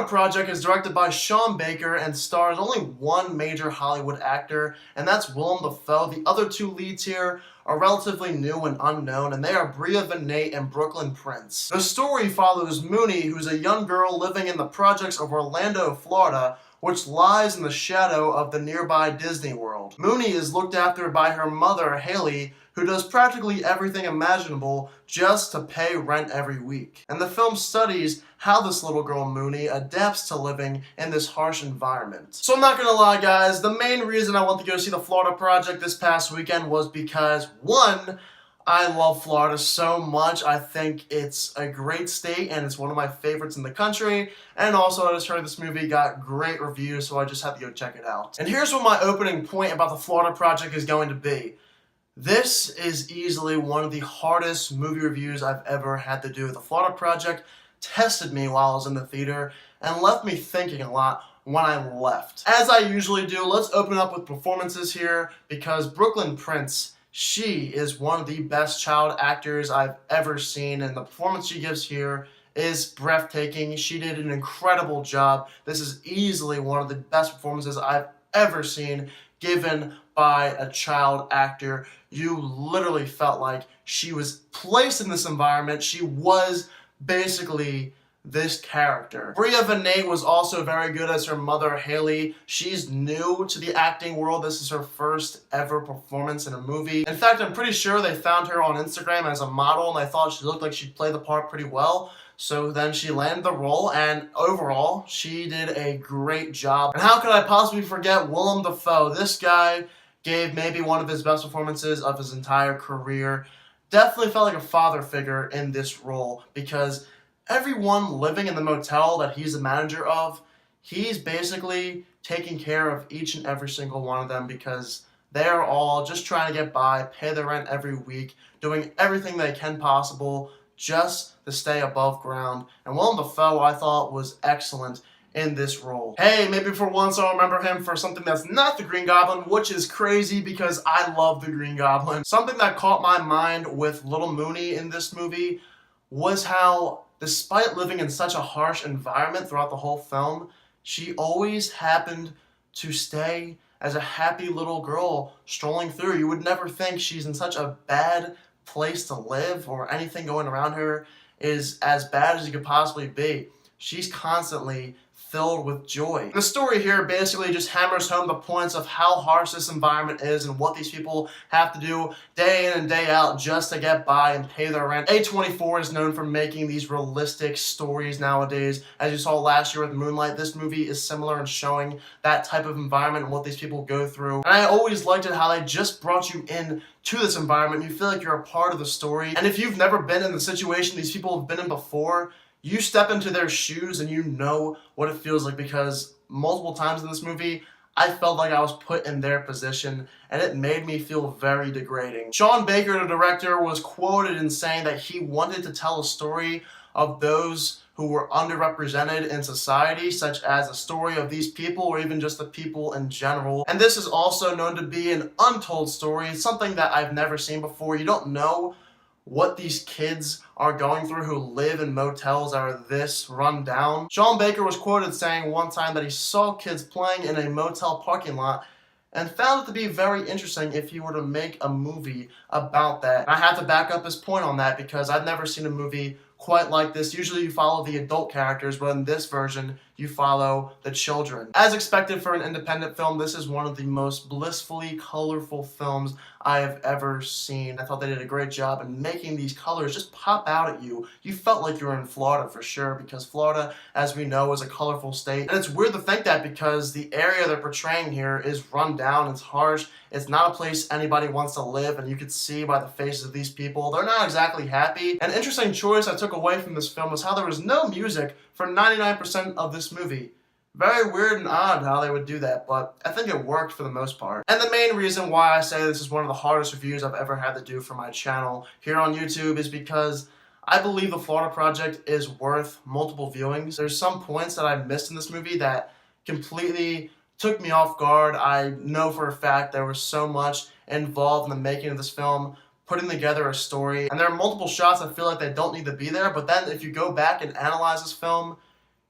Florida Project is directed by Sean Baker and stars only one major Hollywood actor, and that's Willem Dafoe. The other two leads here are relatively new and unknown, and they are Bria Vinay and Brooklyn Prince. The story follows Mooney, who's a young girl living in the projects of Orlando, Florida, which lies in the shadow of the nearby Disney World. Mooney is looked after by her mother, Haley, who does practically everything imaginable just to pay rent every week. And the film studies how this little girl, Mooney, adapts to living in this harsh environment. So I'm not gonna lie, guys, the main reason I went to go see the Florida Project this past weekend was because, one, I love Florida so much. I think it's a great state and it's one of my favorites in the country. And also I just heard this movie got great reviews, so I just had to go check it out. And here's what my opening point about the Florida Project is going to be. This is easily one of the hardest movie reviews I've ever had to do. The Florida Project tested me while I was in the theater and left me thinking a lot when I left. As I usually do, let's open up with performances here because Brooklyn Prince, she is one of the best child actors I've ever seen, and the performance she gives here is breathtaking. She did an incredible job. This is easily one of the best performances I've ever seen given by a child actor. You literally felt like she was placed in this environment. She was basically this character. Bria Vinay was also very good as her mother, Haley. She's new to the acting world. This is her first ever performance in a movie. In fact, I'm pretty sure they found her on Instagram as a model, and I thought she looked like she'd play the part pretty well. So then she landed the role, and overall, she did a great job. And how could I possibly forget Willem Dafoe? This guy gave maybe one of his best performances of his entire career. Definitely felt like a father figure in this role because everyone living in the motel that he's the manager of, he's basically taking care of each and every single one of them because they're all just trying to get by, pay their rent every week, doing everything they can possible just to stay above ground. And Willem Dafoe, I thought, was excellent in this role. Hey, maybe for once I'll remember him for something that's not the Green Goblin, which is crazy because I love the Green Goblin. Something that caught my mind with little Mooney in this movie was how, despite living in such a harsh environment throughout the whole film, she always happened to stay as a happy little girl strolling through. You would never think she's in such a bad place to live or anything going around her is as bad as you could possibly be. She's constantly filled with joy. The story here basically just hammers home the points of how harsh this environment is and what these people have to do day in and day out just to get by and pay their rent. A24 is known for making these realistic stories nowadays. As you saw last year with Moonlight, this movie is similar in showing that type of environment and what these people go through. And I always liked it how they just brought you in to this environment. You feel like you're a part of the story. And if you've never been in the situation these people have been in before, you step into their shoes and you know what it feels like because multiple times in this movie, I felt like I was put in their position and it made me feel very degrading. Sean Baker, the director, was quoted in saying that he wanted to tell a story of those who were underrepresented in society, such as a story of these people or even just the people in general. And this is also known to be an untold story, something that I've never seen before. You don't know what these kids are going through who live in motels that are this run down. Sean Baker was quoted saying one time that he saw kids playing in a motel parking lot and found it to be very interesting if he were to make a movie about that. And I have to back up his point on that because I've never seen a movie quite like this. Usually you follow the adult characters, but in this version, you follow the children. As expected for an independent film, this is one of the most blissfully colorful films I have ever seen. I thought they did a great job in making these colors just pop out at you. You felt like you were in Florida for sure, because Florida, as we know, is a colorful state. And it's weird to think that because the area they're portraying here is run down, it's harsh, it's not a place anybody wants to live, and you could see by the faces of these people, they're not exactly happy. An interesting choice I took away from this film was how there was no music for 99% of this movie. Very weird and odd how they would do that, but I think it worked for the most part. And the main reason why I say this is one of the hardest reviews I've ever had to do for my channel here on YouTube is because I believe the Florida Project is worth multiple viewings. There's some points that I missed in this movie that completely took me off guard. I know for a fact there was so much involved in the making of this film, putting together a story, and there are multiple shots I feel like they don't need to be there, but then if you go back and analyze this film,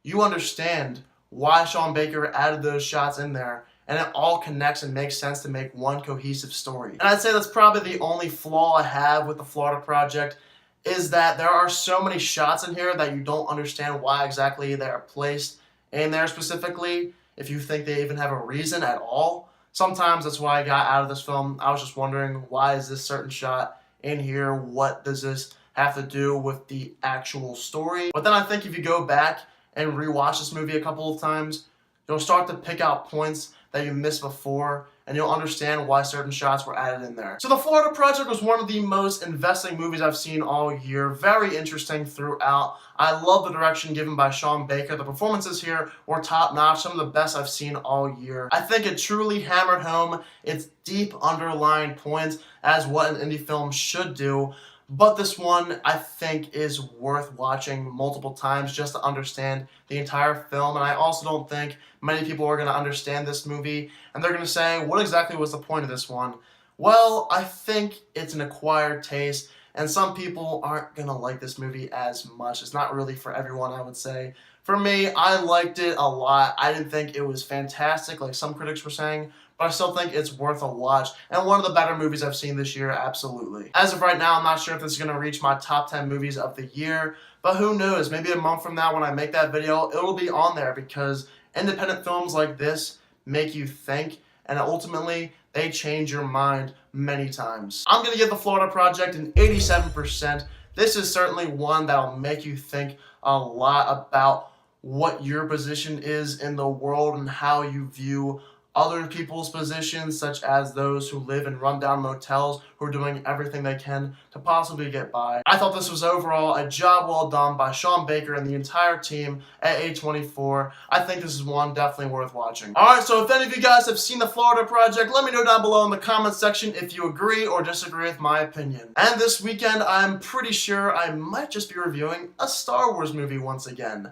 you understand why Sean Baker added those shots in there, and it all connects and makes sense to make one cohesive story. And I'd say that's probably the only flaw I have with the Florida Project, is that there are so many shots in here that you don't understand why exactly they are placed in there specifically, if you think they even have a reason at all. Sometimes that's why I got out of this film. I was just wondering, why is this certain shot in here? What does this have to do with the actual story? But then I think if you go back and rewatch this movie a couple of times, you'll start to pick out points that you missed before, and you'll understand why certain shots were added in there. So The Florida Project was one of the most investing movies I've seen all year. Very interesting throughout. I love the direction given by Sean Baker. The performances here were top-notch, some of the best I've seen all year. I think it truly hammered home its deep underlying points as what an indie film should do. But this one, I think, is worth watching multiple times just to understand the entire film. And I also don't think many people are going to understand this movie, and they're going to say, what exactly was the point of this one? Well, I think it's an acquired taste, and some people aren't going to like this movie as much. It's not really for everyone, I would say. For me, I liked it a lot. I didn't think it was fantastic, like some critics were saying, but I still think it's worth a watch, and one of the better movies I've seen this year, absolutely. As of right now, I'm not sure if this is going to reach my top 10 movies of the year, but who knows, maybe a month from now when I make that video, it'll be on there, because independent films like this make you think, and ultimately, they change your mind many times. I'm going to give The Florida Project an 87%. This is certainly one that'll make you think a lot about what your position is in the world and how you view other people's positions, such as those who live in rundown motels who are doing everything they can to possibly get by. I thought this was overall a job well done by Sean Baker and the entire team at A24. I think this is one definitely worth watching. Alright, so if any of you guys have seen The Florida Project, let me know down below in the comments section if you agree or disagree with my opinion. And this weekend, I'm pretty sure I might just be reviewing a Star Wars movie once again.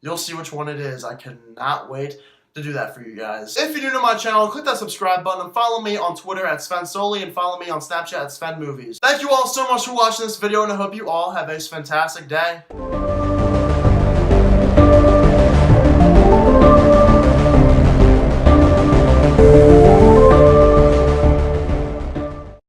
You'll see which one it is. I cannot wait to do that for you guys. If you're new to my channel, click that subscribe button and follow me on Twitter at SvenSulley and follow me on Snapchat at SvenMovies. Thank you all so much for watching this video, and I hope you all have a fantastic day.